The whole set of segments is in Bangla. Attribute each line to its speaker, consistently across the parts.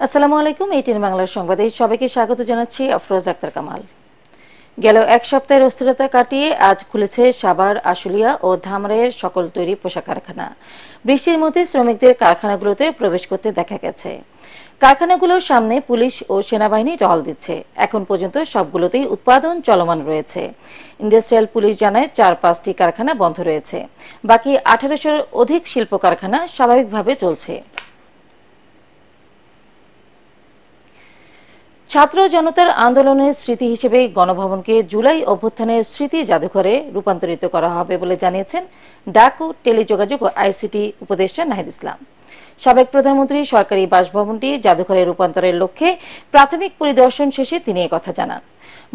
Speaker 1: আসসালামু আলাইকুম। এটিএন বাংলার সংবাদে সবাইকে স্বাগত জানাচ্ছি। আফরোজ আক্তার কামাল। গেল এক সপ্তাহের অস্থিরতা কাটিয়ে আজ খুলেছে সাভার, আশুলিয়া ও ধামরাইয়ের সকল তৈরি পোশাক কারখানা। বৃষ্টির মধ্যে শ্রমিকদের কারখানাগুলোতে প্রবেশ করতে দেখা গেছে। কারখানাগুলোর সামনে পুলিশ ও সেনাবাহিনী টহল দিচ্ছে। এখন পর্যন্ত সবগুলোতেই উৎপাদন চলমান রয়েছে। ইন্ডাস্ট্রিয়াল পুলিশ জানায় ৪-৫টি কারখানা বন্ধ রয়েছে। বাকি ১৮০০-র অধিক শিল্প কারখানা স্বাভাবিকভাবে চলছে। ছাত্র জনতার আন্দোলনের স্মৃতি হিসেবে গণভবনকে জুলাই অভ্যুত্থানের স্মৃতি জাদুঘরে রূপান্তরিত করা হবে বলে জানিয়েছেন ডাক ও টেলিযোগাযোগ ও আইসিটি উপদেষ্টা নাহিদ ইসলাম। সাবেক প্রধানমন্ত্রী সরকারি বাসভবনটি জাদুঘরে রূপান্তরের লক্ষ্যে প্রাথমিক পরিদর্শন শেষে তিনি একথা জানান।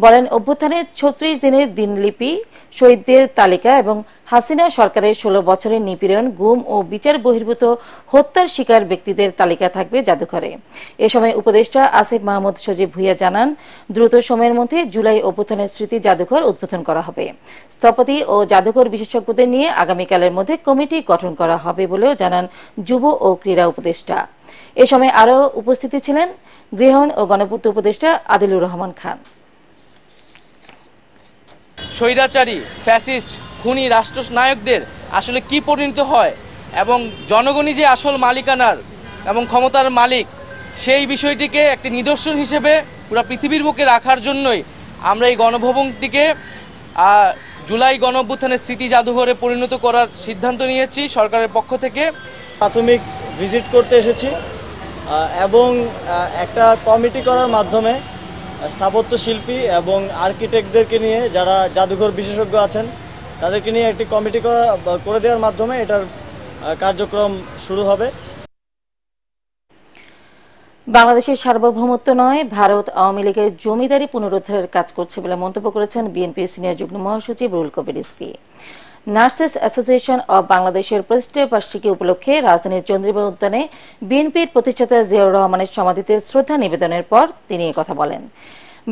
Speaker 1: বলেন, অভ্যুত্থানের ৩৬ দিনের দিনলিপি, শহীদদের তালিকা এবং হাসিনা সরকারের ১৬ বছরের নিপীড়ন, গুম ও বিচার বহির্ভূত হত্যার শিকার ব্যক্তিদের তালিকা থাকবে জাদুঘরে। এ সময় উপদেষ্টা আসিফ মাহমুদ সজীব ভুঁইয়া জানান, দ্রুত সময়ের মধ্যে জুলাই অভ্যুত্থানের স্মৃতি জাদুঘর উদ্বোধন করা হবে। স্থপতি ও জাদুঘর বিশেষজ্ঞদের নিয়ে আগামীকালের মধ্যে কমিটি গঠন করা হবে বলেও জানান যুব ও ক্রীড়া উপদেষ্টা। এ সময় আরও উপস্থিত ছিলেন গৃহায়ণ ও গণপূর্ত উপদেষ্টা আদিলুর রহমান খান।
Speaker 2: স্বৈরাচারী, ফ্যাসিস্ট, খুনি রাষ্ট্রনায়কদের আসলে কি পরিণত হয় এবং জনগণই যে আসল মালিকানার এবং ক্ষমতার মালিক, সেই বিষয়টিকে একটি নিদর্শন হিসেবে পুরো পৃথিবীর বুকে রাখার জন্যই আমরা এই গণভবনটিকে জুলাই গণঅভ্যুত্থানের স্মৃতি জাদুঘরে পরিণত করার সিদ্ধান্ত নিয়েছি সরকারের পক্ষ থেকে।
Speaker 3: প্রাথমিক ভিজিট করতে এসেছি এবং একটা কমিটি করার মাধ্যমে স্থাপত্য শিল্পী এবং আর্কিটেক্টদেরকে নিয়ে, যারা জাদুঘর বিশেষজ্ঞ আছেন, তাদেরকে নিয়ে একটি কমিটি করে দেওয়ার মাধ্যমে এটার কার্যক্রম শুরু হবে।
Speaker 1: বাংলাদেশের সার্বভৌমত্ব নয়, ভারত আওয়ামী লীগের জমিদারি পুনরুদ্ধারের কাজ করছে বলে মন্তব্য করেছেন বিএনপির সিনিয়র যুগ্ম মহাসচিব Ruhul Kabir Rizvi. Nurses association of বাংলাদেশের প্রতিষ্ঠা বার্ষিকী উপলক্ষে রাজধানীর চন্দ্রিমা উদ্যানে বিএনপির প্রতিষ্ঠাতা জিয়াউর রহমানের সমাধিতে শ্রদ্ধা নিবেদনের পর তিনি কথা বলেন।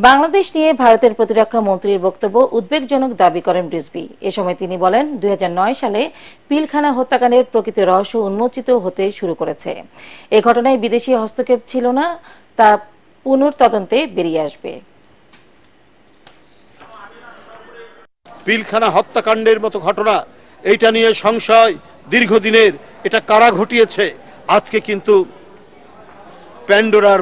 Speaker 1: বাংলাদেশ নিয়ে ভারতের প্রতিরক্ষা মন্ত্রীর বক্তব্য উদ্বেগজনক দাবি করেন রিজভী। এ সময় তিনি বলেন, ২০০৯ সালে পিলখানা হত্যাকাণ্ডের প্রকৃত রহস্য উন্মোচিত হতে শুরু করেছে। এ ঘটনায় বিদেশি হস্তক্ষেপ ছিল না, তা পুনর্তদন্তে বেরিয়ে আসবে।
Speaker 4: পিলখানা হত্যাকাণ্ডের মতো ঘটনা, এইটা নিয়ে সংশয় দীর্ঘদিনের, এটা কারা ঘটিয়েছে? আজকে কিন্তু প্যান্ডোরার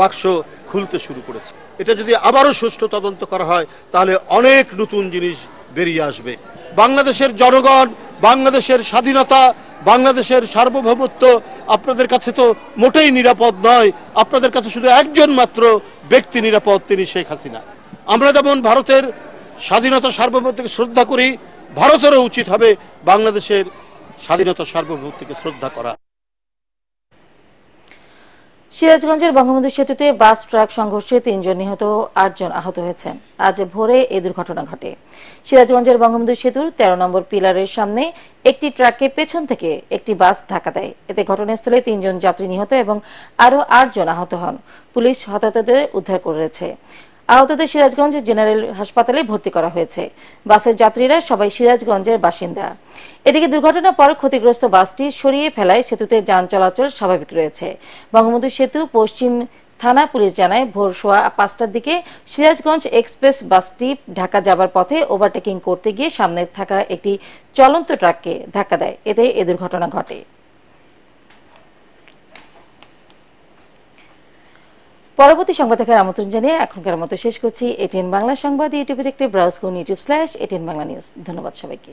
Speaker 4: বাক্স খুলতে শুরু করেছে। এটা যদি আবারও সুষ্ঠু তদন্ত করা হয় তাহলে অনেক নতুন জিনিস বেরিয়ে আসবে। বাংলাদেশের জনগণ, বাংলাদেশের স্বাধীনতা, বাংলাদেশের সার্বভৌমত্ব আপনাদের কাছে তো মোটেই নিরাপদ নয়। আপনাদের কাছে শুধু একজন মাত্র ব্যক্তি নিরাপদ, তিনি শেখ হাসিনা। আমরা যেমন ভারতের স্বাধীনতা সার্বভৌমত্বকে শ্রদ্ধা করি, ভারতেরও উচিত হবে বাংলাদেশের স্বাধীনতা সার্বভৌমত্বকে শ্রদ্ধা করা।
Speaker 1: সিরাজগঞ্জের বঙ্গবন্ধু সেতুতে বাস ট্রাক সংঘর্ষে ৩ জন নিহত, ৮ জন আহত হয়েছেন। আজ ভোরে এই দুর্ঘটনা ঘটে। সিরাজগঞ্জের বঙ্গবন্ধু সেতুর ১৩ নম্বর পিলারের সামনে একটি ট্রাককে পেছন থেকে একটি বাস ধাক্কা দেয়। এতে ঘটনাস্থলে ৩ জন যাত্রী নিহত এবং আরও ৮ জন আহত হন। পুলিশ হতাহতদের উদ্ধার করেছে। আহতদের সিরাজগঞ্জ জেনারেল হাসপাতালে ভর্তি করা হয়েছে। বাসের যাত্রীরা সবাই সিরাজগঞ্জের বাসিন্দা। এদিকে দুর্ঘটনার পর ক্ষতিগ্রস্ত বাসটি সরিয়ে ফেলায় সেতুতে যান চলাচল স্বাভাবিক রয়েছে। বঙ্গবন্ধু সেতু পশ্চিম থানা পুলিশ জানায়, ভোর সোয়া ৫টার দিকে সিরাজগঞ্জ এক্সপ্রেস বাসটি ঢাকা যাবার পথে ওভারটেকিং করতে গিয়ে সামনে থাকা একটি চলন্ত ট্রাককে ধাক্কা দেয়। এতে এ দুর্ঘটনা ঘটে। পরবর্তী সংবাদ দেখার আমন্ত্রণ জানিয়ে এখনকার মতো শেষ করছি। এটিএন বাংলা সংবাদ ইউটিউবে দেখতে ব্রাউজ করুন YouTube/ATN Bangla News। ধন্যবাদ সবাইকে।